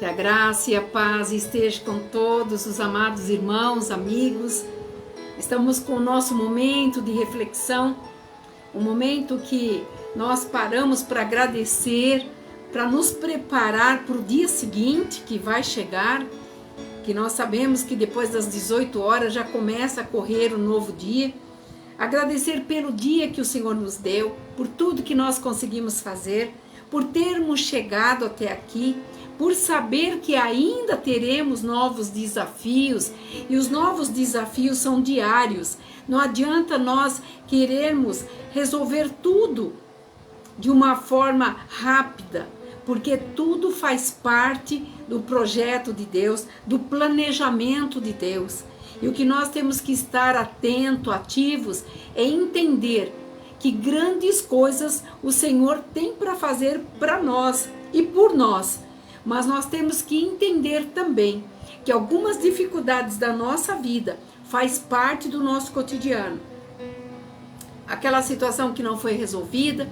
Que a graça e a paz esteja com todos os amados irmãos, amigos. Estamos com o nosso momento de reflexão, um momento que nós paramos para agradecer, para nos preparar para o dia seguinte que vai chegar, que nós sabemos que depois das 18 horas já começa a correr o novo dia. Agradecer pelo dia que o Senhor nos deu, por tudo que nós conseguimos fazer, por termos chegado até aqui, por saber que ainda teremos novos desafios, e os novos desafios são diários. Não adianta nós querermos resolver tudo de uma forma rápida, porque tudo faz parte do projeto de Deus, do planejamento de Deus. E o que nós temos que estar atentos, ativos, é entender que grandes coisas o Senhor tem para fazer para nós e por nós. Mas nós temos que entender também que algumas dificuldades da nossa vida faz parte do nosso cotidiano. Aquela situação que não foi resolvida,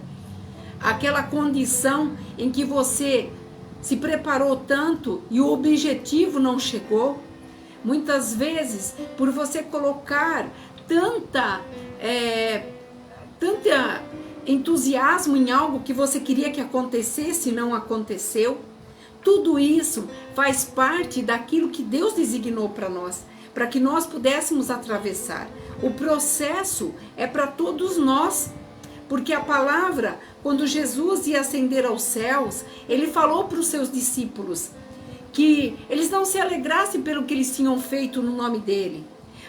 aquela condição em que você se preparou tanto e o objetivo não chegou. Muitas vezes, por você colocar tanta entusiasmo em algo que você queria que acontecesse e não aconteceu, tudo isso faz parte daquilo que Deus designou para nós, para que nós pudéssemos atravessar. O processo é para todos nós, porque a palavra, quando Jesus ia ascender aos céus, ele falou para os seus discípulos que eles não se alegrassem pelo que eles tinham feito no nome dele,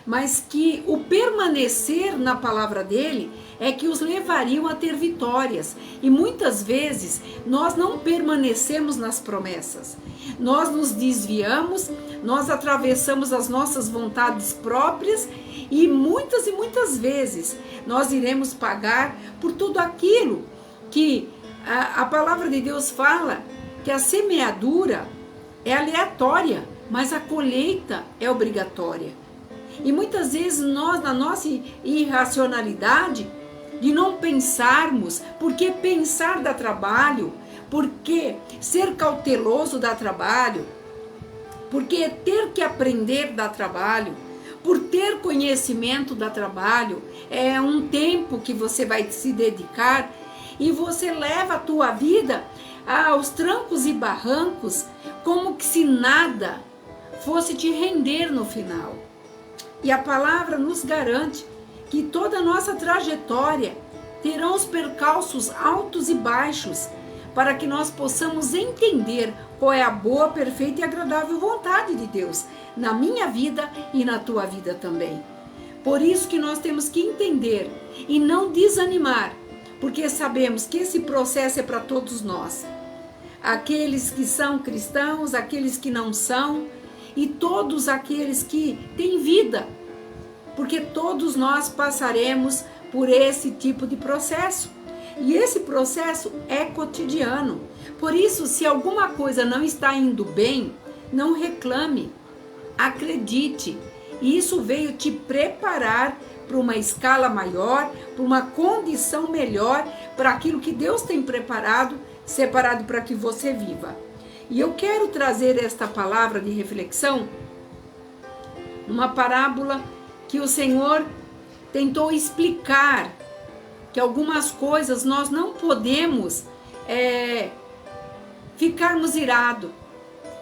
mas que o permanecer na palavra dele é que os levariam a ter vitórias. E muitas vezes nós não permanecemos nas promessas, nós nos desviamos, nós atravessamos as nossas vontades próprias e muitas vezes nós iremos pagar por tudo aquilo que a palavra de Deus fala, que a semeadura é aleatória, mas a colheita é obrigatória. E muitas vezes nós, na nossa irracionalidade, de não pensarmos, porque pensar dá trabalho, porque ser cauteloso dá trabalho, porque ter que aprender dá trabalho, por ter conhecimento dá trabalho, é um tempo que você vai se dedicar e você leva a tua vida aos trancos e barrancos, como que se nada fosse te render no final. E a palavra nos garante que toda a nossa trajetória terá os percalços altos e baixos, para que nós possamos entender qual é a boa, perfeita e agradável vontade de Deus na minha vida e na tua vida também. Por isso que nós temos que entender e não desanimar, porque sabemos que esse processo é para todos nós. Aqueles que são cristãos, aqueles que não são, e todos aqueles que têm vida, porque todos nós passaremos por esse tipo de processo. E esse processo é cotidiano. Por isso, se alguma coisa não está indo bem, não reclame, acredite. E isso veio te preparar para uma escala maior, para uma condição melhor, para aquilo que Deus tem preparado, separado para que você viva. E eu quero trazer esta palavra de reflexão numa parábola que o Senhor tentou explicar que algumas coisas nós não podemos ficarmos irados.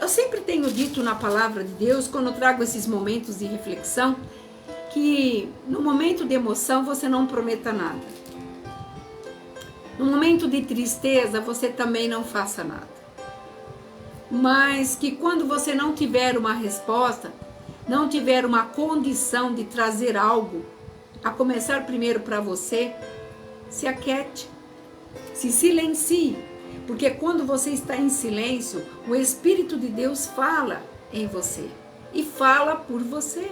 Eu sempre tenho dito na palavra de Deus, quando eu trago esses momentos de reflexão, que no momento de emoção você não prometa nada. No momento de tristeza você também não faça nada. Mas que quando você não tiver uma resposta, não tiver uma condição de trazer algo, a começar primeiro para você, se aquiete, se silencie, porque quando você está em silêncio, o Espírito de Deus fala em você e fala por você.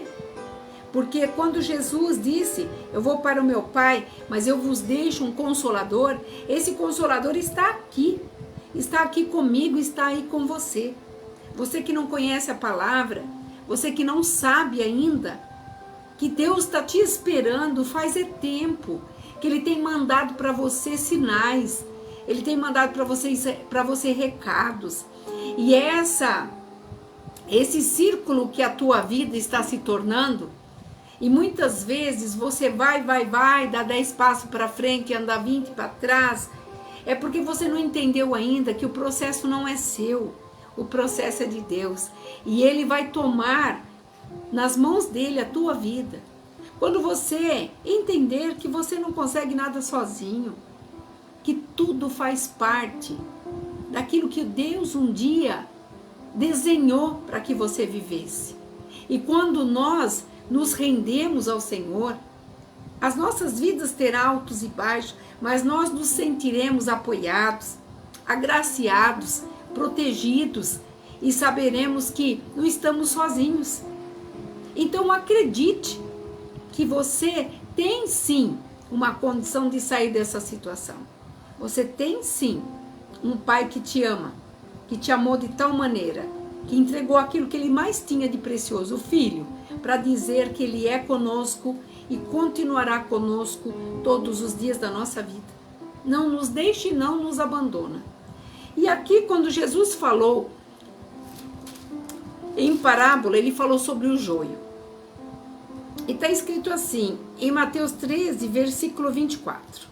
Porque quando Jesus disse, eu vou para o meu Pai, mas eu vos deixo um Consolador, esse Consolador está aqui comigo, está aí com você. Você que não conhece a palavra, você que não sabe ainda, que Deus está te esperando, faz tempo, que Ele tem mandado para você sinais, Ele tem mandado para você recados, E esse círculo que a tua vida está se tornando, e muitas vezes você vai, dá 10 passos para frente, anda 20 para trás, é porque você não entendeu ainda que o processo não é seu, o processo é de Deus. E Ele vai tomar nas mãos dele a tua vida. Quando você entender que você não consegue nada sozinho, que tudo faz parte daquilo que Deus um dia desenhou para que você vivesse. E quando nós nos rendemos ao Senhor, as nossas vidas terão altos e baixos, mas nós nos sentiremos apoiados, agraciados, protegidos e saberemos que não estamos sozinhos. Então acredite que você tem sim uma condição de sair dessa situação. Você tem sim um Pai que te ama, que te amou de tal maneira, que entregou aquilo que Ele mais tinha de precioso, o Filho, para dizer que Ele é conosco e continuará conosco todos os dias da nossa vida. Não nos deixe e não nos abandona. E aqui, quando Jesus falou em parábola, Ele falou sobre o joio. E está escrito assim, em Mateus 13, versículo 24.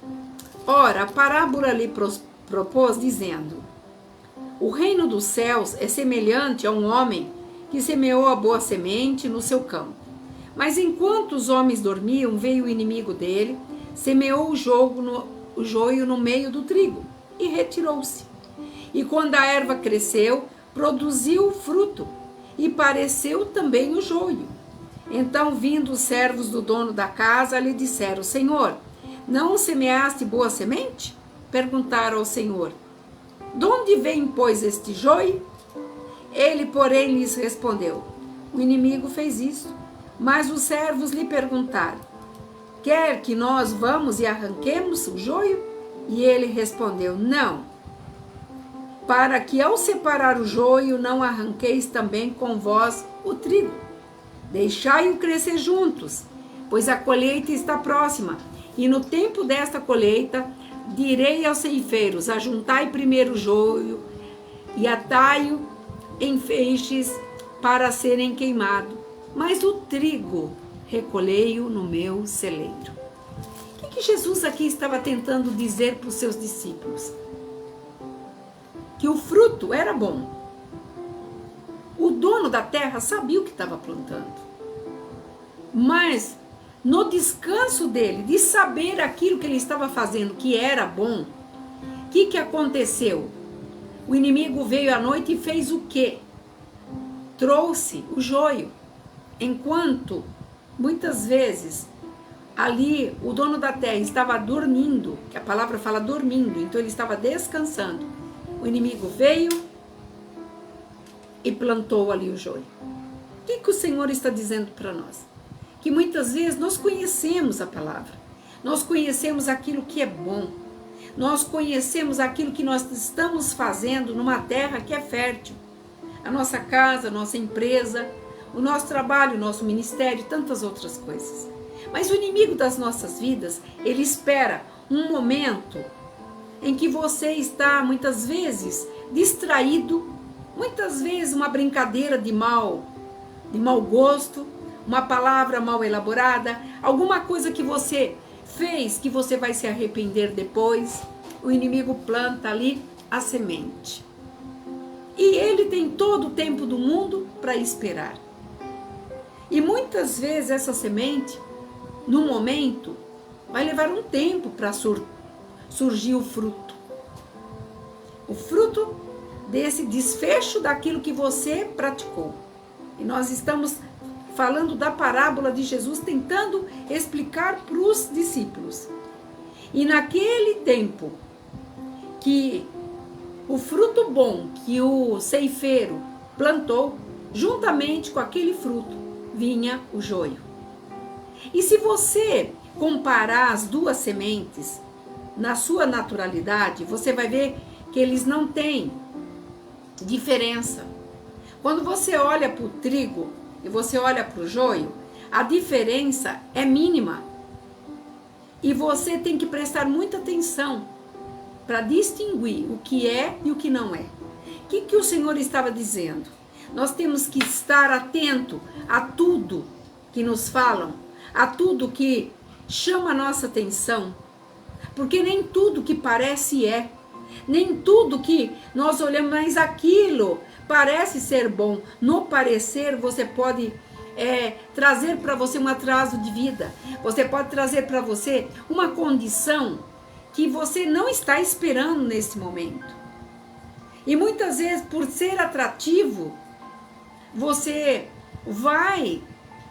Ora, a parábola lhe propôs, dizendo: o reino dos céus é semelhante a um homem que semeou a boa semente no seu campo. Mas enquanto os homens dormiam, veio o inimigo dele, semeou o joio no meio do trigo e retirou-se. E quando a erva cresceu, produziu fruto, e pareceu também o joio. Então, vindo os servos do dono da casa, lhe disseram: Senhor, não semeaste boa semente? Perguntaram ao Senhor: de onde vem, pois, este joio? Ele, porém, lhes respondeu: o inimigo fez isso. Mas os servos lhe perguntaram: quer que nós vamos e arranquemos o joio? E ele respondeu: não, para que ao separar o joio não arranqueis também com vós o trigo. Deixai-o crescer juntos, pois a colheita está próxima. E no tempo desta colheita, direi aos ceifeiros: ajuntai primeiro o joio e atai-o em feixes para serem queimados, mas o trigo recolhei-o no meu celeiro. O que Jesus aqui estava tentando dizer para os seus discípulos? Que o fruto era bom. O dono da terra sabia o que estava plantando. Mas no descanso dele, de saber aquilo que ele estava fazendo, que era bom, o que aconteceu? O inimigo veio à noite e fez o quê? Trouxe o joio. Enquanto, muitas vezes, ali o dono da terra estava dormindo, que a palavra fala dormindo, então ele estava descansando. O inimigo veio e plantou ali o joio. O que o Senhor está dizendo para nós? Que muitas vezes nós conhecemos a palavra, nós conhecemos aquilo que é bom, nós conhecemos aquilo que nós estamos fazendo numa terra que é fértil. A nossa casa, a nossa empresa, o nosso trabalho, o nosso ministério, tantas outras coisas. Mas o inimigo das nossas vidas, ele espera um momento em que você está, muitas vezes, distraído, muitas vezes uma brincadeira de mau gosto, uma palavra mal elaborada, alguma coisa que você fez que você vai se arrepender depois. O inimigo planta ali a semente. E ele tem todo o tempo do mundo para esperar. E muitas vezes essa semente, no momento, vai levar um tempo para surgir o fruto. O fruto desse desfecho daquilo que você praticou. E nós estamos falando da parábola de Jesus, tentando explicar para os discípulos. E naquele tempo que o fruto bom que o ceifeiro plantou, juntamente com aquele fruto, vinha o joio. E se você comparar as duas sementes na sua naturalidade, você vai ver que eles não têm diferença. Quando você olha para o trigo e você olha para o joio, a diferença é mínima. E você tem que prestar muita atenção para distinguir o que é e o que não é. O que o Senhor estava dizendo? Nós temos que estar atento a tudo que nos falam, a tudo que chama a nossa atenção, porque nem tudo que parece é, nem tudo que nós olhamos, mas aquilo parece ser bom. No parecer, você pode trazer para você um atraso de vida, você pode trazer para você uma condição que você não está esperando nesse momento. E muitas vezes, por ser atrativo, você vai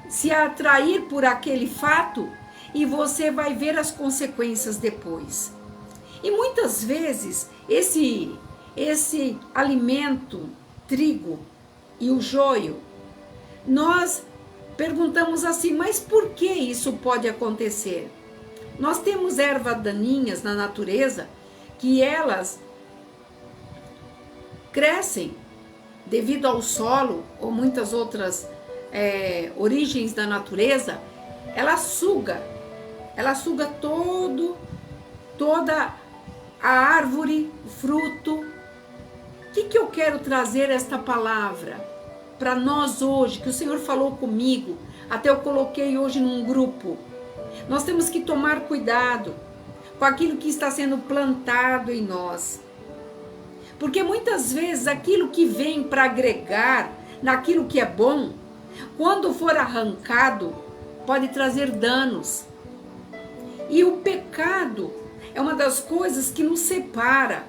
se atrair por aquele fato e você vai ver as consequências depois. E muitas vezes esse alimento, trigo e o joio, nós perguntamos assim, mas por que isso pode acontecer? Nós temos ervas daninhas na natureza que elas crescem devido ao solo ou muitas outras origens da natureza. Ela suga toda a árvore, o fruto. O que eu quero trazer esta palavra para nós hoje, que o Senhor falou comigo, até eu coloquei hoje num grupo. Nós temos que tomar cuidado com aquilo que está sendo plantado em nós. Porque muitas vezes aquilo que vem para agregar naquilo que é bom, quando for arrancado, pode trazer danos. E o pecado é uma das coisas que nos separa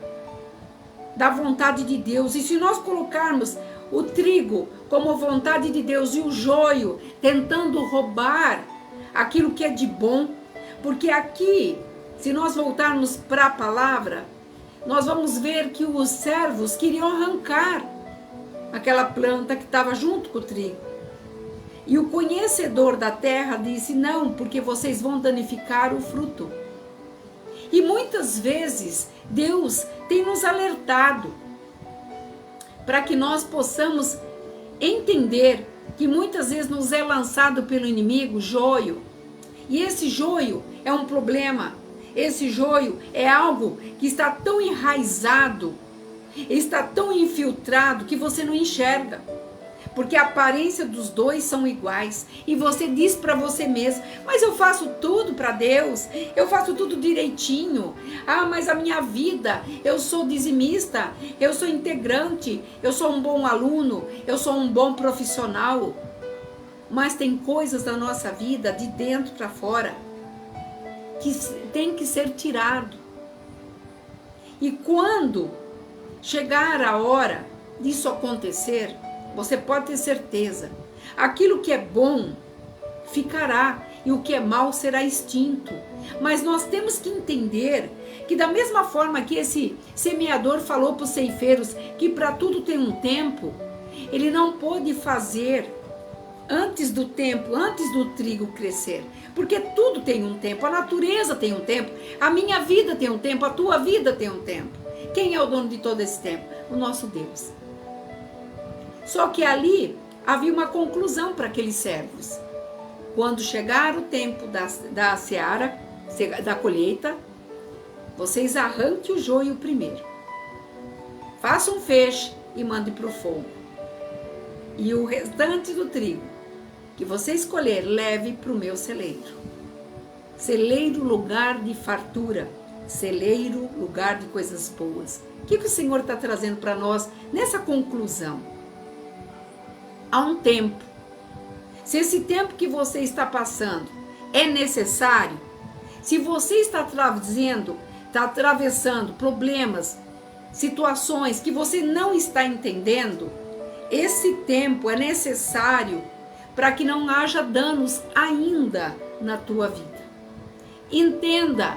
da vontade de Deus. E se nós colocarmos o trigo como vontade de Deus e o joio tentando roubar aquilo que é de bom, porque aqui, se nós voltarmos para a palavra, nós vamos ver que os servos queriam arrancar aquela planta que estava junto com o trigo. E o conhecedor da terra disse, não, porque vocês vão danificar o fruto. E muitas vezes Deus tem nos alertado para que nós possamos entender que muitas vezes nos é lançado pelo inimigo joio. E esse joio é um problema. Esse joio é algo que está tão enraizado, está tão infiltrado que você não enxerga. Porque a aparência dos dois são iguais. E você diz para você mesmo, mas eu faço tudo para Deus, eu faço tudo direitinho. Ah, mas a minha vida, eu sou dizimista, eu sou integrante, eu sou um bom aluno, eu sou um bom profissional. Mas tem coisas da nossa vida, de dentro para fora, que tem que ser tirado. E quando chegar a hora disso acontecer, você pode ter certeza, aquilo que é bom ficará e o que é mal será extinto. Mas nós temos que entender que da mesma forma que esse semeador falou para os ceifeiros que para tudo tem um tempo, ele não pôde fazer antes do tempo, antes do trigo crescer, porque tudo tem um tempo, a natureza tem um tempo, a minha vida tem um tempo, a tua vida tem um tempo. Quem é o dono de todo esse tempo? O nosso Deus. Só que ali havia uma conclusão para aqueles servos. Quando chegar o tempo da seara, da colheita, vocês arranquem o joio primeiro. Façam um feixe e mandem para o fogo. E o restante do trigo que você escolher, leve para o meu celeiro. Celeiro, lugar de fartura. Celeiro, lugar de coisas boas. O que o Senhor está trazendo para nós nessa conclusão? Há um tempo. Se esse tempo que você está passando é necessário, se você está atravessando problemas, situações que você não está entendendo, esse tempo é necessário para que não haja danos ainda na tua vida. Entenda,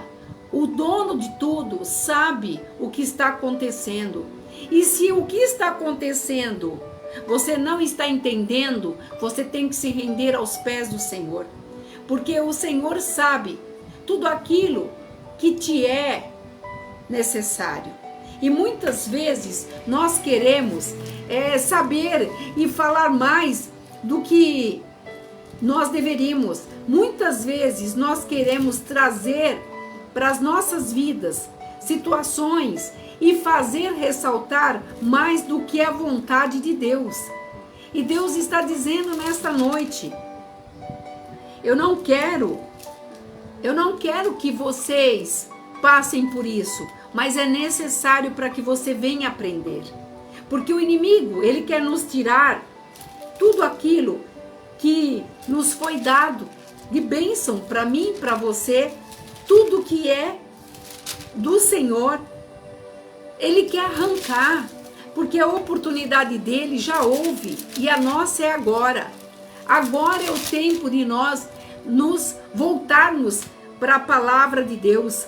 o dono de tudo sabe o que está acontecendo. E se o que está acontecendo você não está entendendo, você tem que se render aos pés do Senhor. Porque o Senhor sabe tudo aquilo que te é necessário. E muitas vezes nós queremos saber e falar mais do que nós deveríamos. Muitas vezes nós queremos trazer para as nossas vidas situações e fazer ressaltar mais do que a vontade de Deus. E Deus está dizendo nesta noite: eu não quero que vocês passem por isso, mas é necessário para que você venha aprender. Porque o inimigo, ele quer nos tirar tudo aquilo que nos foi dado de bênção para mim, para você, tudo que é do Senhor, ele quer arrancar, porque a oportunidade dele já houve e a nossa é agora. Agora é o tempo de nós nos voltarmos para a palavra de Deus.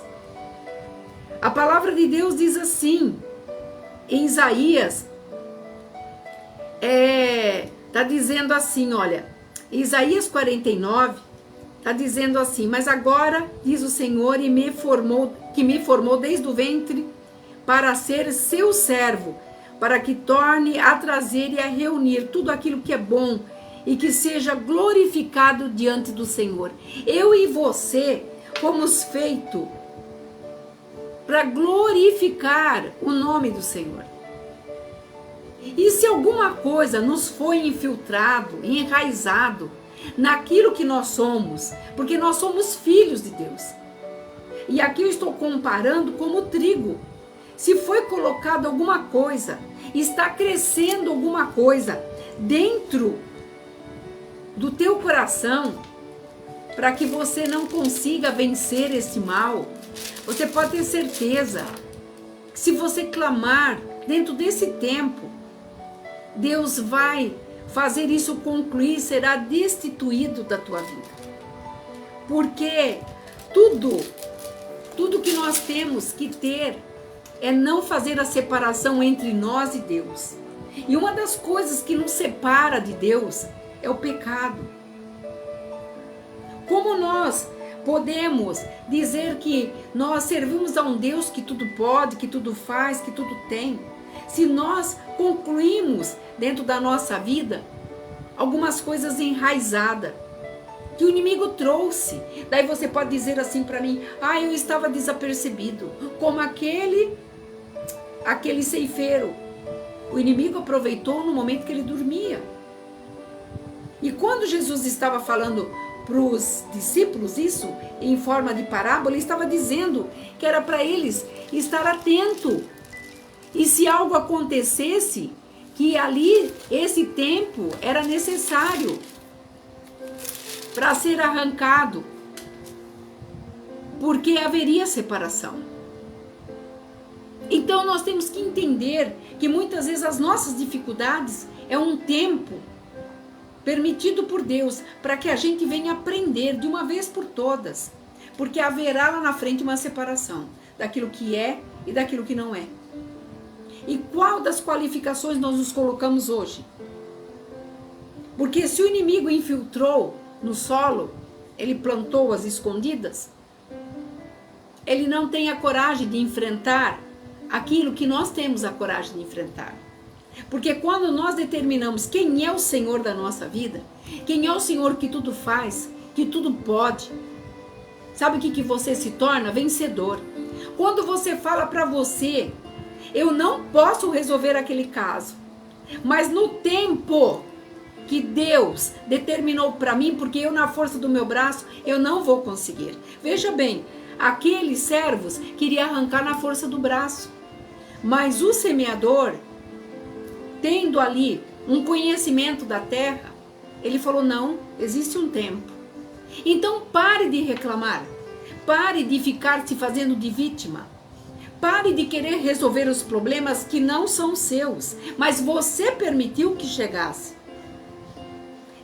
A palavra de Deus diz assim, em Isaías, está dizendo assim, olha, Isaías 49, está dizendo assim: mas agora, diz o Senhor, que me formou desde o ventre para ser seu servo, para que torne a trazer e a reunir tudo aquilo que é bom e que seja glorificado diante do Senhor. Eu e você fomos feitos para glorificar o nome do Senhor. E se alguma coisa nos foi infiltrado, enraizado naquilo que nós somos, porque nós somos filhos de Deus. E aqui eu estou comparando como trigo. Se foi colocado alguma coisa, está crescendo alguma coisa dentro do teu coração, para que você não consiga vencer esse mal, você pode ter certeza que se você clamar dentro desse tempo, Deus vai fazer isso concluir, será destituído da tua vida. Porque tudo que nós temos que ter é não fazer a separação entre nós e Deus. E uma das coisas que nos separa de Deus é o pecado. Como nós podemos dizer que nós servimos a um Deus que tudo pode, que tudo faz, que tudo tem, se nós concluímos dentro da nossa vida algumas coisas enraizadas que o inimigo trouxe? Daí você pode dizer assim para mim: eu estava desapercebido, como aquele ceifeiro. O inimigo aproveitou no momento que ele dormia. E quando Jesus estava falando para os discípulos isso, em forma de parábola, ele estava dizendo que era para eles estar atento. E se algo acontecesse, que ali, esse tempo era necessário para ser arrancado, porque haveria separação. Então nós temos que entender que muitas vezes as nossas dificuldades é um tempo permitido por Deus para que a gente venha aprender de uma vez por todas, porque haverá lá na frente uma separação daquilo que é e daquilo que não é. E qual das qualificações nós nos colocamos hoje? Porque se o inimigo infiltrou no solo, ele plantou as escondidas, ele não tem a coragem de enfrentar aquilo que nós temos a coragem de enfrentar. Porque quando nós determinamos quem é o Senhor da nossa vida, quem é o Senhor que tudo faz, que tudo pode, sabe o que você se torna? Vencedor. Quando você fala para você: eu não posso resolver aquele caso, mas no tempo que Deus determinou para mim, porque eu na força do meu braço, eu não vou conseguir. Veja bem, aqueles servos queriam arrancar na força do braço, mas o semeador, tendo ali um conhecimento da terra, ele falou: não, existe um tempo. Então pare de reclamar, pare de ficar se fazendo de vítima, pare de querer resolver os problemas que não são seus, mas você permitiu que chegasse.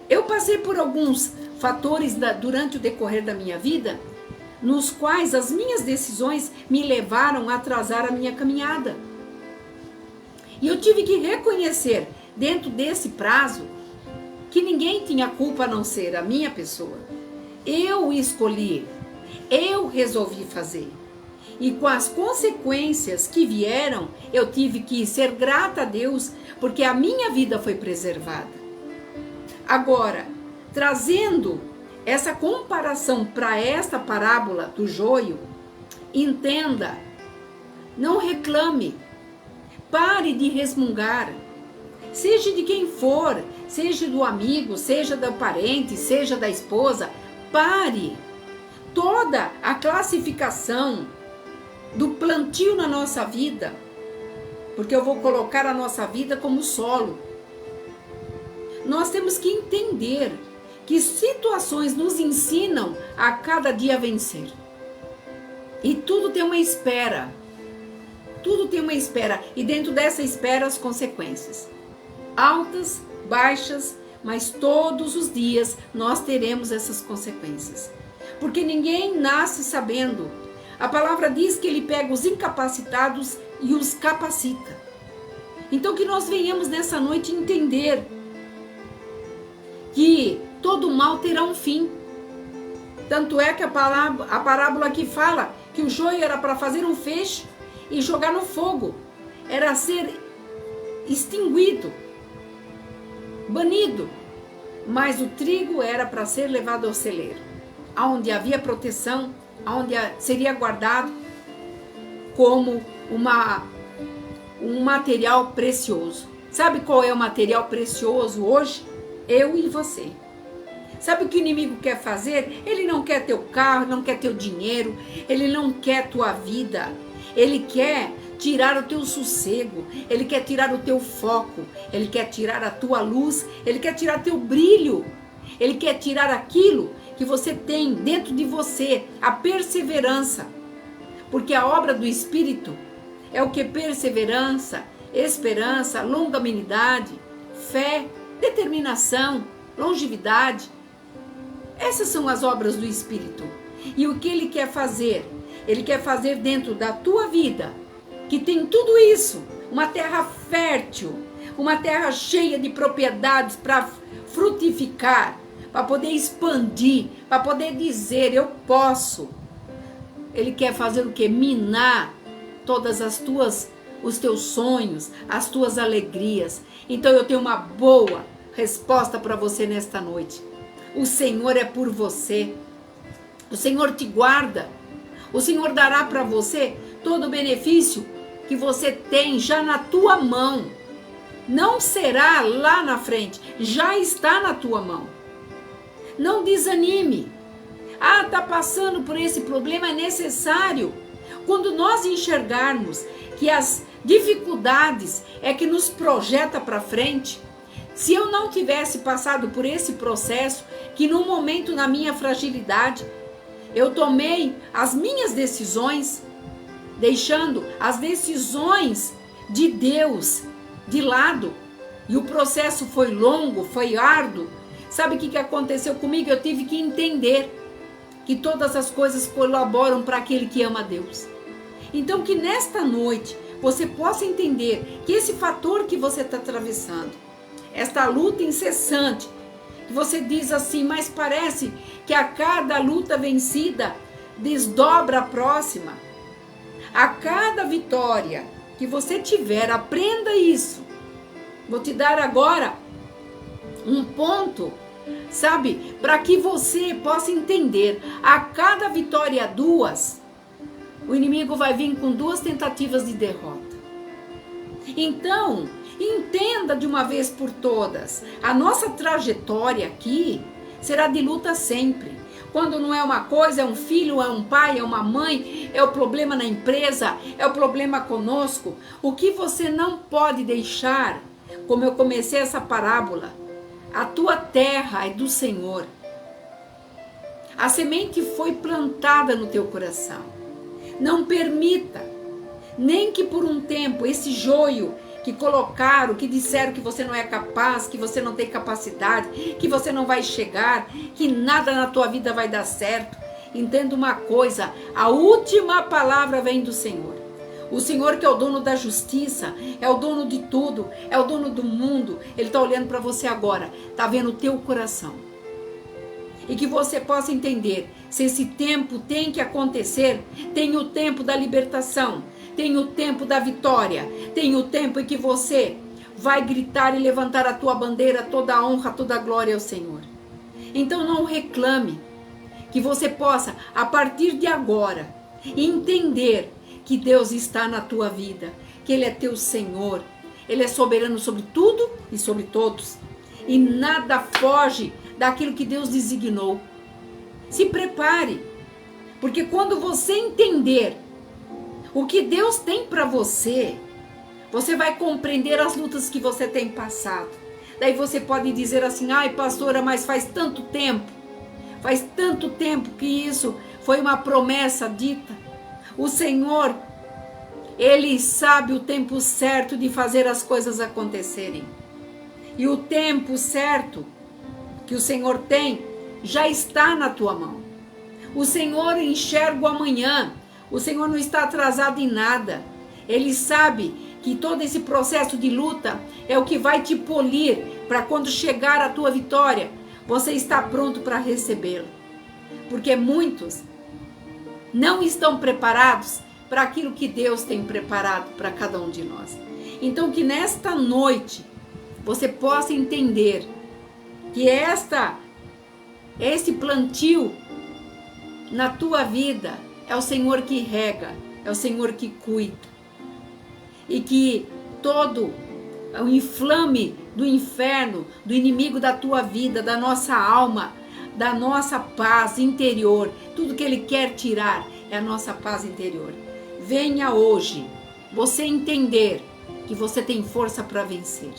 Eu passei por alguns fatores durante o decorrer da minha vida, nos quais as minhas decisões me levaram a atrasar a minha caminhada. E eu tive que reconhecer, dentro desse prazo, que ninguém tinha culpa a não ser a minha pessoa. Eu escolhi, eu resolvi fazer. E com as consequências que vieram, eu tive que ser grata a Deus, porque a minha vida foi preservada. Agora, trazendo essa comparação para esta parábola do joio, entenda Não reclame. Pare de resmungar. Seja de quem for, seja do amigo, seja do parente, seja da esposa, pare. Toda a classificação do plantio na nossa vida, porque eu vou colocar a nossa vida como solo. Nós temos que entender que situações nos ensinam a cada dia a vencer. E tudo tem uma espera. Tudo tem uma espera. E dentro dessa espera as consequências. Altas, baixas, mas todos os dias nós teremos essas consequências. Porque ninguém nasce sabendo. A palavra diz que ele pega os incapacitados e os capacita. Então que nós venhamos nessa noite entender que todo mal terá um fim. Tanto é que a parábola aqui fala que o joio era para fazer um feixe e jogar no fogo. Era ser extinguido, banido. Mas o trigo era para ser levado ao celeiro, onde havia proteção, onde seria guardado como um material precioso. Sabe qual é o material precioso hoje? Eu e você. Sabe o que o inimigo quer fazer? Ele não quer teu carro, não quer teu dinheiro, ele não quer tua vida. Ele quer tirar o teu sossego, ele quer tirar o teu foco, ele quer tirar a tua luz, ele quer tirar teu brilho, ele quer tirar aquilo que você tem dentro de você, a perseverança. Porque a obra do Espírito é o que? Perseverança, esperança, longanimidade, fé, determinação, longevidade. Essas são as obras do Espírito. E o que ele quer fazer? Ele quer fazer dentro da tua vida, que tem tudo isso, uma terra fértil, uma terra cheia de propriedades para frutificar, para poder expandir, para poder dizer, eu posso. Ele quer fazer o quê? Minar todas os teus sonhos, as tuas alegrias. Então eu tenho uma boa resposta para você nesta noite. O Senhor é por você. O Senhor te guarda. O Senhor dará para você todo o benefício que você tem já na tua mão. Não será lá na frente, já está na tua mão. Não desanime. Tá passando por esse problema, é necessário. Quando nós enxergarmos que as dificuldades é que nos projeta para frente, se eu não tivesse passado por esse processo, que num momento na minha fragilidade, eu tomei as minhas decisões, deixando as decisões de Deus de lado, e o processo foi longo, foi árduo. Sabe o que aconteceu comigo? Eu tive que entender que todas as coisas colaboram para aquele que ama a Deus. Então que nesta noite você possa entender que esse fator que você está atravessando, esta luta incessante, que você diz assim, mas parece que a cada luta vencida desdobra a próxima. A cada vitória que você tiver, aprenda isso. Vou te dar agora um ponto, sabe? Para que você possa entender. A cada vitória duas, o inimigo vai vir com 2 tentativas de derrota. Então, entenda de uma vez por todas. A nossa trajetória aqui será de luta sempre. Quando não é uma coisa, é um filho, é um pai, é uma mãe, é o problema na empresa, é o problema conosco. O que você não pode deixar, como eu comecei essa parábola, a tua terra é do Senhor. A semente foi plantada no teu coração. Não permita, nem que por um tempo, esse joio que colocaram, que disseram que você não é capaz, que você não tem capacidade, que você não vai chegar, que nada na tua vida vai dar certo. Entenda uma coisa, a última palavra vem do Senhor. O Senhor que é o dono da justiça, é o dono de tudo, é o dono do mundo. Ele está olhando para você agora, está vendo o teu coração. E que você possa entender, se esse tempo tem que acontecer, tem o tempo da libertação, tem o tempo da vitória, tem o tempo em que você vai gritar e levantar a tua bandeira, toda a honra, toda a glória ao Senhor. Então não reclame, que você possa, a partir de agora, entender que Deus está na tua vida, que Ele é teu Senhor. Ele é soberano sobre tudo e sobre todos. E nada foge daquilo que Deus designou. Se prepare, porque quando você entender o que Deus tem para você, você vai compreender as lutas que você tem passado. Daí você pode dizer assim: ai, pastora, mas faz tanto tempo que isso foi uma promessa dita. O Senhor, Ele sabe o tempo certo de fazer as coisas acontecerem. E o tempo certo que o Senhor tem já está na tua mão. O Senhor enxerga o amanhã. O Senhor não está atrasado em nada. Ele sabe que todo esse processo de luta é o que vai te polir para quando chegar a tua vitória, você está pronto para recebê-la. Porque muitos não estão preparados para aquilo que Deus tem preparado para cada um de nós. Então que nesta noite você possa entender que esse plantio na tua vida é o Senhor que rega, é o Senhor que cuida. E que todo o inflame do inferno, do inimigo da tua vida, da nossa alma, da nossa paz interior, tudo que ele quer tirar é a nossa paz interior. Venha hoje você entender que você tem força para vencer.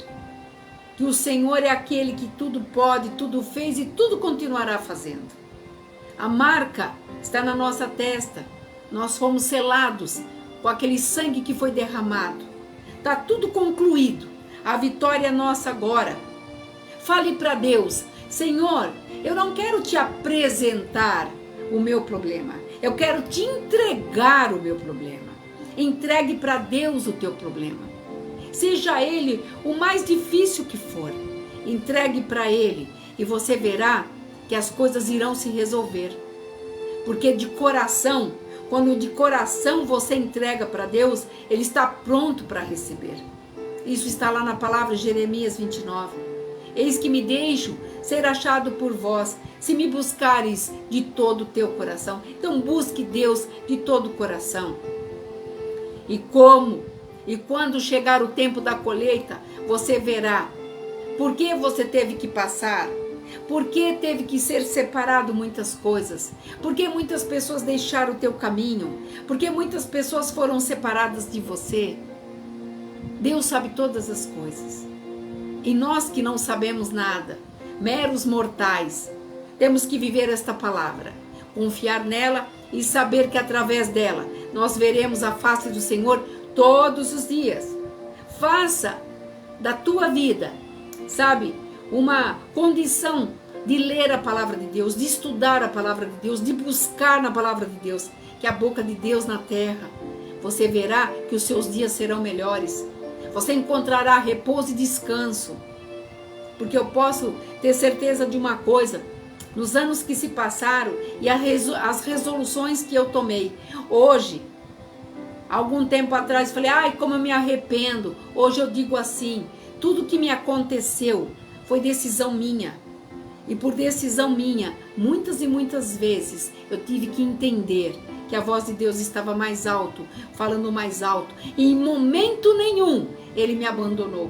Que o Senhor é aquele que tudo pode, tudo fez e tudo continuará fazendo. A marca está na nossa testa. Nós fomos selados com aquele sangue que foi derramado. Está tudo concluído. A vitória é nossa agora. Fale para Deus: Senhor, eu não quero te apresentar o meu problema. Eu quero te entregar o meu problema. Entregue para Deus o teu problema. Seja ele o mais difícil que for. Entregue para Ele e você verá que as coisas irão se resolver. Porque de coração, quando de coração você entrega para Deus, Ele está pronto para receber. Isso está lá na palavra Jeremias 29. Eis que me deixo ser achado por vós, se me buscares de todo o teu coração. Então busque Deus de todo o coração. E quando chegar o tempo da colheita, você verá por que você teve que passar. Por que teve que ser separado muitas coisas? Por que muitas pessoas deixaram o teu caminho? Por que muitas pessoas foram separadas de você? Deus sabe todas as coisas. E nós que não sabemos nada, meros mortais, temos que viver esta palavra, confiar nela e saber que através dela nós veremos a face do Senhor todos os dias. Faça da tua vida, sabe, uma condição de ler a palavra de Deus, de estudar a palavra de Deus, de buscar na palavra de Deus, que é a boca de Deus na terra. Você verá que os seus dias serão melhores. Você encontrará repouso e descanso. Porque eu posso ter certeza de uma coisa: nos anos que se passaram e as resoluções que eu tomei, hoje, algum tempo atrás, falei, ai, como eu me arrependo. Hoje eu digo assim: tudo que me aconteceu foi decisão minha. E por decisão minha, muitas e muitas vezes, eu tive que entender que a voz de Deus estava mais alto, falando mais alto. E em momento nenhum, Ele me abandonou.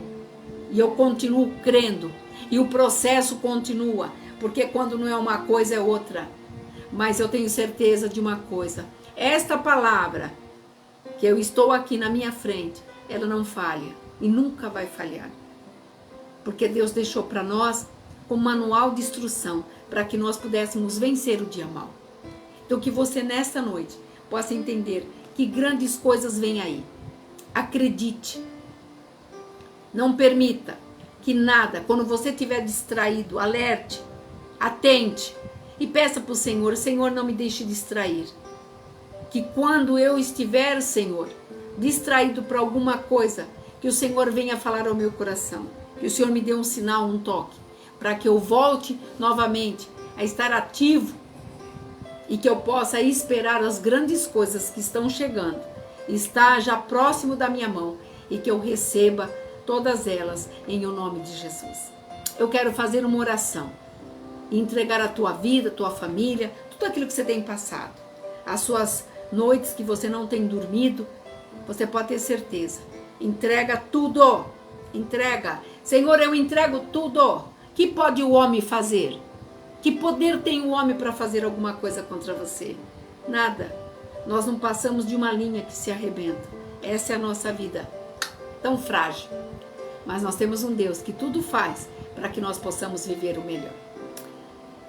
E eu continuo crendo. E o processo continua. Porque quando não é uma coisa, é outra. Mas eu tenho certeza de uma coisa. Esta palavra, que eu estou aqui na minha frente, ela não falha. E nunca vai falhar. Porque Deus deixou para nós como manual de instrução, para que nós pudéssemos vencer o dia mau. Então que você nesta noite possa entender que grandes coisas vêm aí. Acredite. Não permita que nada, quando você estiver distraído, alerte, atente e peça para o Senhor: Senhor, não me deixe distrair. Que quando eu estiver, Senhor, distraído por alguma coisa, que o Senhor venha falar ao meu coração. Que o Senhor me dê um sinal, um toque, para que eu volte novamente a estar ativo e que eu possa esperar as grandes coisas que estão chegando, está já próximo da minha mão, e que eu receba todas elas em o nome de Jesus. Eu quero fazer uma oração e entregar a tua vida, a tua família, tudo aquilo que você tem passado, as suas noites que você não tem dormido, você pode ter certeza. Entrega tudo. Entrega. Senhor, eu entrego tudo. Que pode o homem fazer? Que poder tem o homem para fazer alguma coisa contra você? Nada. Nós não passamos de uma linha que se arrebenta. Essa é a nossa vida. Tão frágil. Mas nós temos um Deus que tudo faz para que nós possamos viver o melhor.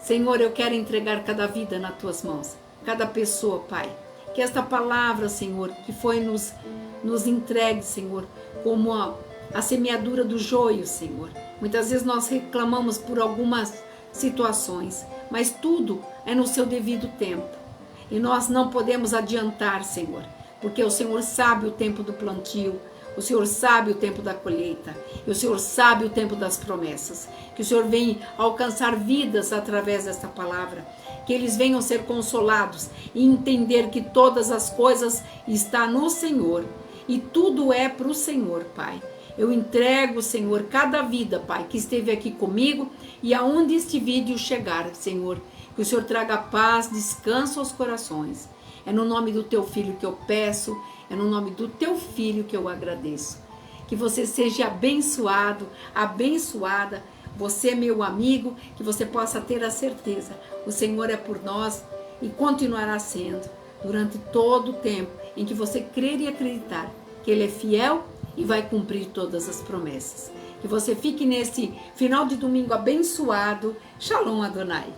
Senhor, eu quero entregar cada vida nas tuas mãos. Cada pessoa, Pai. Que esta palavra, Senhor, que foi nos entregue, Senhor, como a semeadura do joio, Senhor. Muitas vezes nós reclamamos por algumas situações, mas tudo é no seu devido tempo. E nós não podemos adiantar, Senhor, porque o Senhor sabe o tempo do plantio, o Senhor sabe o tempo da colheita, e o Senhor sabe o tempo das promessas. Que o Senhor venha alcançar vidas através desta palavra, que eles venham ser consolados e entender que todas as coisas estão no Senhor e tudo é para o Senhor, Pai. Eu entrego, Senhor, cada vida, Pai, que esteve aqui comigo e aonde este vídeo chegar, Senhor, que o Senhor traga paz, descanso aos corações. É no nome do Teu Filho que eu peço, é no nome do Teu Filho que eu agradeço. Que você seja abençoado, abençoada, você, meu amigo, que você possa ter a certeza, o Senhor é por nós e continuará sendo durante todo o tempo em que você crer e acreditar que Ele é fiel e vai cumprir todas as promessas. Que você fique nesse final de domingo abençoado. Shalom Adonai.